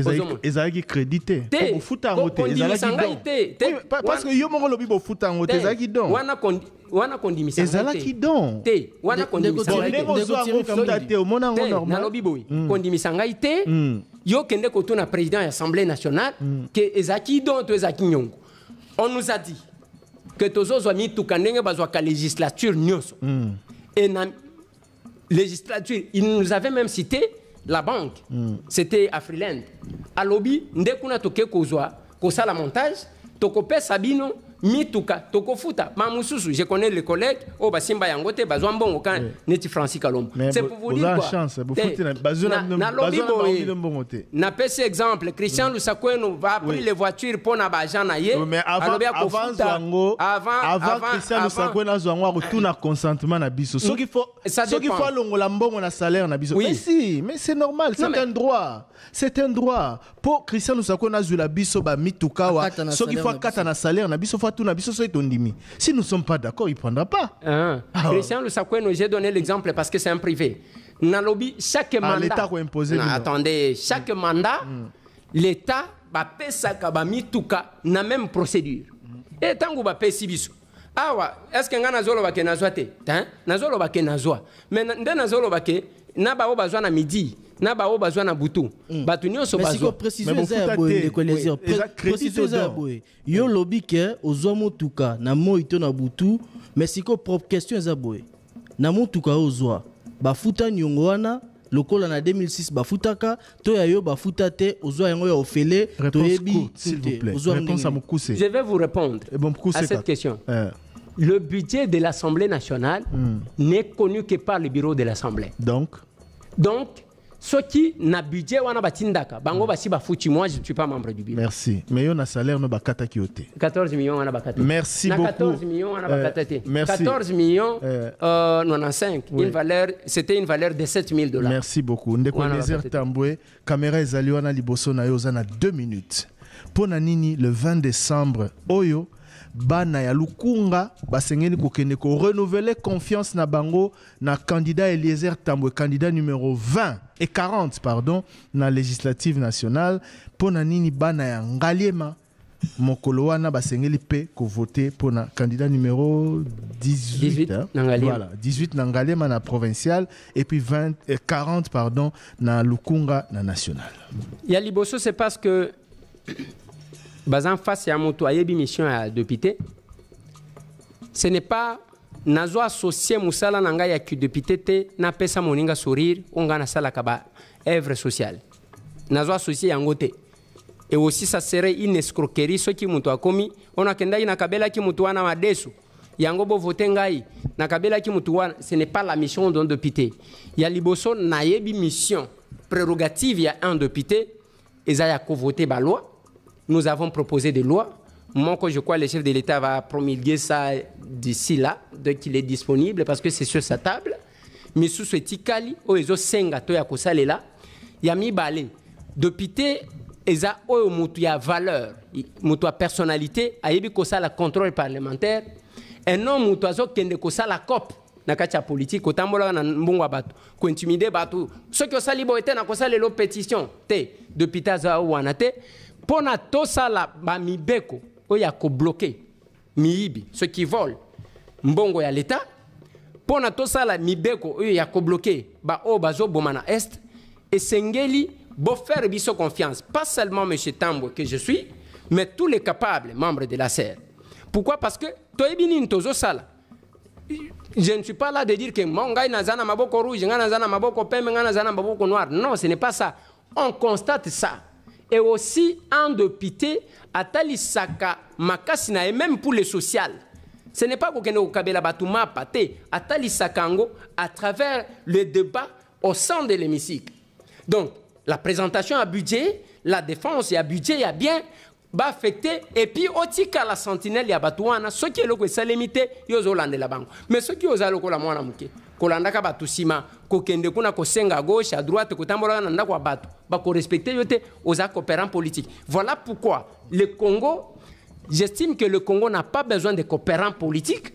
ezalaki crédité. Bo futa ngote ezalaki don. Parce que yo mongo lobi bo futa ngote ezalaki don. Wana kondimisa ezalaki don. Te, wana kondimisa ngai te. Omona ngo normal. Na lobi boy, kondimisa ngai te. Yo kende koto na président de l'Assemblée nationale que ezaki don to ezaki nyongo. On nous a dit que tozo zwa tuka ndenge bazwa ka législature nyonso. Et na législature, il nous avait même cité la banque. C'était Afriland. À lobby, ndekuna toke kozwa kosala montage, tokope sabino mituka tokofuta mamususu. Je connais les collègues au basimba yangote bazwa mbongo kan neti Francis Kalombo. C'est pour vous dire quoi. Chance, na lobby na pese exemple Christian Lusakweno va prendre les voitures pour na bajana ye. Mais avant Christian Lusakweno azwango retourna consentement na biso. Ce qu'il faut longola mbongo na salaire na biso. Mais c'est normal, c'est un droit. C'est un droit. Pour Christian Lusakweno azula biso ba mituka wa ce qu'il faut kata na salaire na biso. Si nous ne sommes pas d'accord, il ne prendra pas. Christian Lusakweno, j'ai donné l'exemple parce que c'est un privé. Nalobi, chaque mandat. L'État a imposé. Attendez, chaque mandat, l'État va payer mituka na même procédure. Et tant que va payer sibiso. Est-ce que ngana zolo bake nazwa te? Nazolo bake nazwa. Mais nde nazolo bake na ba o bazwa na midi. Na ba o bazwa na butu batu nyonso bazwa précision za boye précision za boye yo lobby ke ozwa motuka na moito na butu mais siko propre question za boye na motuka ozwa bafuta nyongo wana lokola na 2006 bafutaka to ya yo bafuta te ozwa yango ya ofele to yebi s'il vous plaît réponse à Mukuse. Je vais vous répondre à cette question. Le budget de l'Assemblée nationale n'est connu que par le bureau de l'Assemblée. Donc ceux qui n'a budget wana batindaka bango basi bafuti. Moi je ne suis pas membre du bureau. Merci. Mais on a salaire no bakata kiote. 14 millions wana bakata. Merci beaucoup. 14 millions wana bakata te. Merci. 14 millions 95 une valeur, c'était une valeur de $7,000. Merci beaucoup. Ndeko Lézer Tambwe caméra ezali wana liboso na yo za na 2 minutes. Pona nini le 20 décembre oyo bana ya Lukunga basengeli kokende ko renouveler confiance na bango na candidat Eliezer Tambwe, candidat numéro 20 et 40 pardon na législative nationale. Pona nini bana ya Ngaliema mokolo wana basengeli pe ko voter pona candidat numéro 18 hein? Voilà 18 na Ngaliema na provincial et puis 40 pardon na Lukunga na national. Ya liboso c'est parce que bazan face à moto ayebi mission à député. Ce n'est pas nazo associé musala nanga ya ki député te na pesa moninga sourire onga na sala kaba œuvre sociale. Nazo associé yango te. Et aussi ça serait une escroquerie ce qui muto akomi ona kenda ina kabela ki muto wana madesu. Yango bo voter ngai na kabela ki muto wana, ce n'est pas la mission d'un député. Ya liboso na yebi mission prérogative ya un député ezaya ko voter ba loi. Nous avons proposé des lois. Moi, je crois que le chef de l'État va promulguer ça d'ici là, dès qu'il est disponible, parce que c'est sur sa table. Mais sous ce tikali, oezo senga to ya kosale là, ya mi balé. Député, eza oyo mutu ya valeur, mutu ya personnalité, ayebi kosala contrôle parlementaire. Et non mutu azo kende kosala cop na kati ya politique, otambola na mbongwa batu, ko intimider batu. Ceux qui osali bo ete na kosala lo pétition, te député aza wana te. Pona tosala ba mibeko oya ko bloquer miibi ceux qui volent mbongo ya l'État. Pona tosala mibeko oya ko bloquer ba o bazo bomana est et sengeli bo faire biso confiance pas seulement monsieur Tambwe que je suis mais tous les capables membres de la SER. Pourquoi? Parce que toyebini tozo sala. Je ne suis pas là de dire que mongai nazana maboko rouge ngana nazana maboko pembe ngana nazana maboko noir. Non, ce n'est pas ça. On constate ça. Et aussi en député à Talisaka Makasina et même pour le social. Ce n'est pas que nous kabela batuma pate à Talisakango à travers le débat au sein de l'hémicycle. Donc la présentation à budget, la défense et à budget, il y a bien ba affecté et puis otika la sentinelle ya batouana ce qui est le salemité yozolande la bango mais ce qui ozalo ko la mwana muke kolanda ka batusima ko kende kuna ko senga à gauche à droite ko tambola na ndako batu ba ko respecter yote aux coopérants politiques. Voilà pourquoi le Congo, j'estime que le Congo n'a pas besoin de coopérants politiques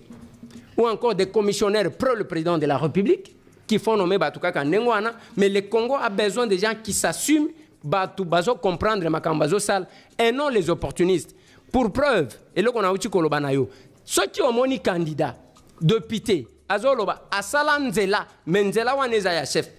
ou encore des commissionnaires pro le président de la République qui font nommer Batuka Kanengwana, mais le Congo a besoin de gens qui s'assument Batu bazo comprendre makambazo sal et non les opportunistes. Pour preuve, et là qu'on a uti kolobanayo, ceux qui ont moni candidat député azoloba asala nzela menzela waneza ya chef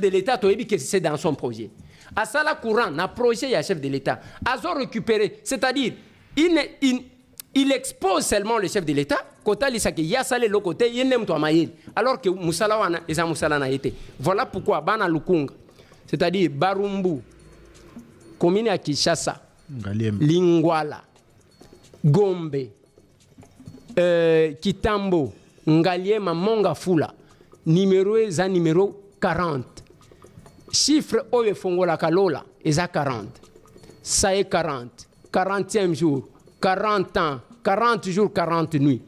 de l'État toyebi que c'est dans son projet. Asala courant na projet ya chef de l'État azo récupéré, c'est-à-dire il expose seulement le chef de l'État kota lisaki ya salé le côté yene mtu amayeli alors que musala wana eza musala na été. Voilà pourquoi bana lukunga c'est-à-dire Barumbu, commune à Kinshasa, Lingwala, Gombe, Kitambo, Ngaliema, Mongafula, numéro 40. Chiffre Oye Fongola Kalola, est 40. Ça est 40. 40e jour, 40 ans, 40 jours, 40 nuits.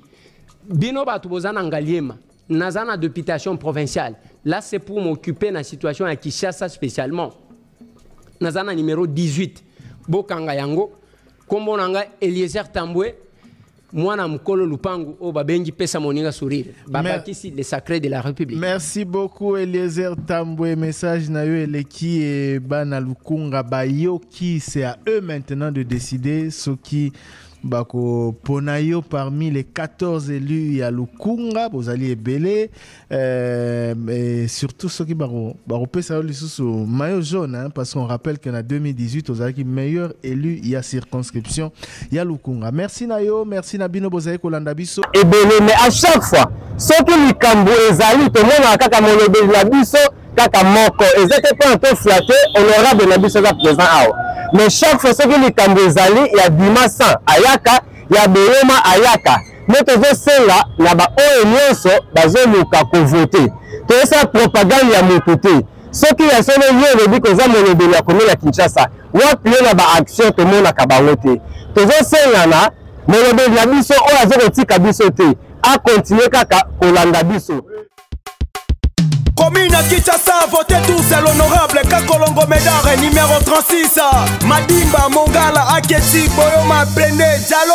Bino Batubozana Ngaliema, Nazana députation provinciale. Là, c'est pour m'occuper de la situation à Kinshasa spécialement. Nazana numéro 18. Bokanga Yango, Kombonanga Eliezer Tambwe, Mwana Mukolo Lupangu, Obabengi Pesa Moninga Sourire. Babakisi, le sacré de la République. Merci beaucoup, Eliezer Tambwe. Message na yo eleki et Bana Lukunga Bayo qui c'est à eux maintenant de décider ce qui. Bako Ponayo parmi les 14 élus, il y a Lukunga, Bozali et Belé, et surtout ceux qui baro pesa sous maillot jaune, hein, parce qu'on rappelle qu'en 2018, aux qui meilleur élu, il y a circonscription, il y a Lukunga. Merci Nayo, merci Nabino Bozali Kolanda Biso. Et Belé, mais à chaque fois, ceux qui lui cambo ezali, tout le monde a kaka monobé la biso, kaka moko, ils étaient pas un peu flattés, honorable na biso présent à. Mais chaque fois que les Cambozali, il y a Dimasan Ayaka, il y a Béoma Ayaka. Mais tu veux cela, là-bas, on est so, bazo luka ko voter. Tu veux ça propagande ya mokoté. Ceux qui ont sonné lieu dit que ça mon de la commune à Kinshasa. Ou appelé là-bas action tout le monde a kabaroté. Tu veux cela là, mais le de la biso o azo tika bisoté. A continuer kaka kolanda biso. Commune à Kinshasa, votez tous à l'honorable Kakolongo Medare numéro 36. Madimba, Mongala, Aketi, Boyoma, Plende, Diallo.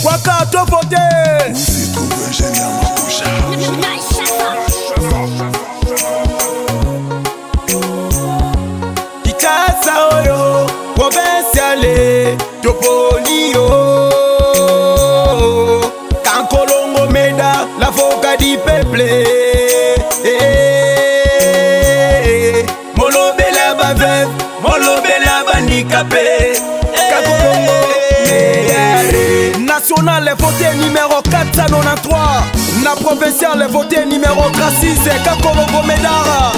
Kwaka, to voter. Vous y trouvez ingénieur Makoucha. Kinshasa, oyo, province ale, Topolio. Kakolongo Meda, l'avocat du peuple. National est voté numéro 493. Na provincial est voté numéro 36. Kakolongo Medara.